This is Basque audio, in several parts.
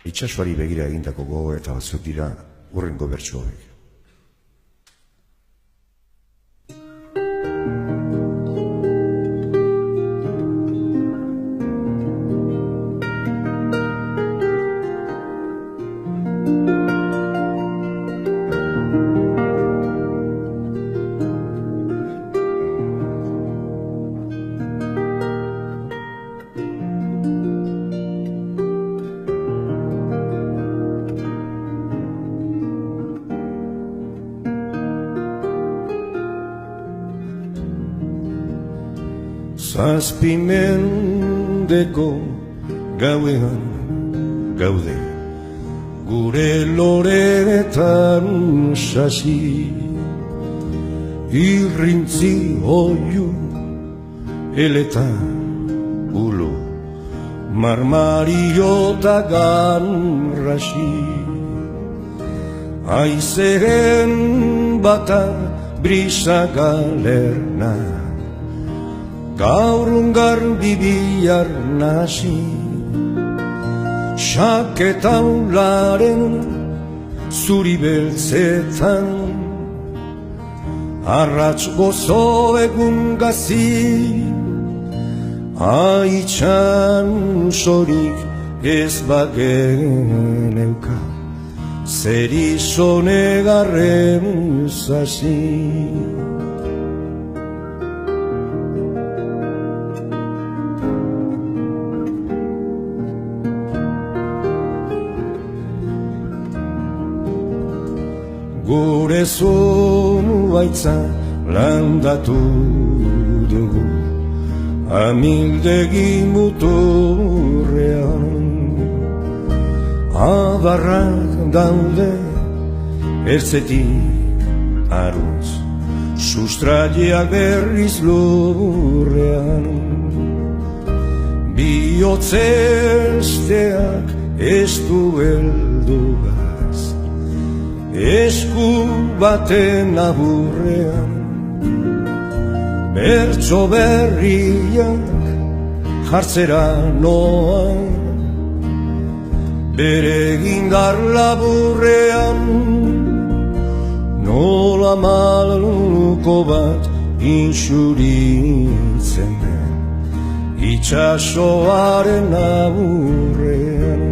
itsasoari begira egindako gogo eta batzuk dira hurrengo bertso hauek. Zazpimendeko gauean gaude, gure loreetan sasi, irrintzi oiu, eleta ulo, marmariota ganrasi, aizeren bata brisa galerna, gaurun garbi bihar nasi, saketaularen zuri beltzetan, arratz gozo egun gazi, haitxan sorik ez bageneuka, zer izonegarren zazi. Gure zuaitza landatu dugu, amildegi muturrean, abarrak daude ertzetik arutz, sustraiak berriz lurrean, bihotzesteak ez du helduga, esku baten aburrean, bertso berriak jartzera noa, bere gindar laburrean, nola maluko bat insuritzen den, itxasoaren aburrean.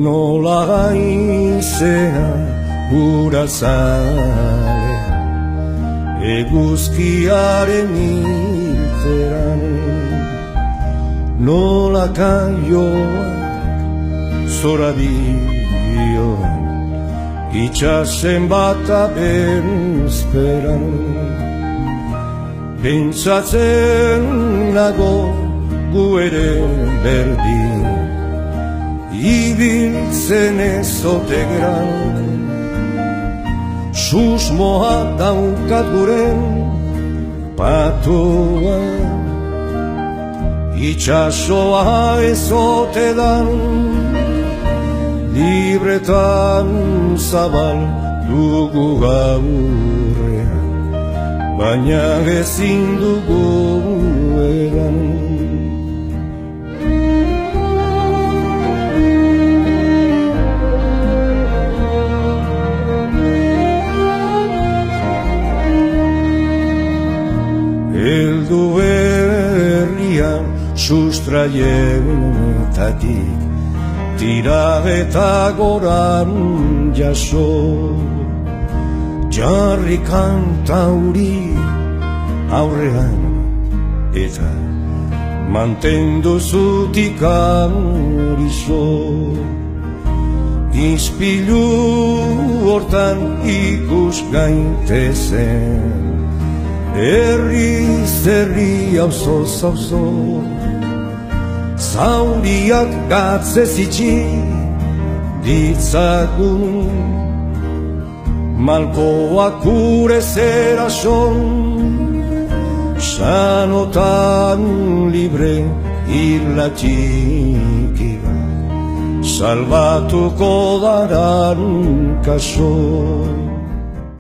Nola gaizea ura zale, eguzkiaren ilteran, nola kaioak zorabioan, itxasen bata bezperan, pentsatzen nago gu ere berdin, ibiltzen ezote gran, susmoa daukat guren patoa, itxasoa ezote dan, libretan zabal dugu gaurrean, baina ezin dugu eran. Eldu herrian sustraietatik, tira eta goran jaso, jarri kantauri aurrean, eta mantendu zutik arizo, ispilu hortan ikus gaitezen, Herriz herri auzoz auzo, zauriak gatzez itxi ditzagun, malkoak gure zerason, sanotan libre irlatxikira, salbatuko daran kaso.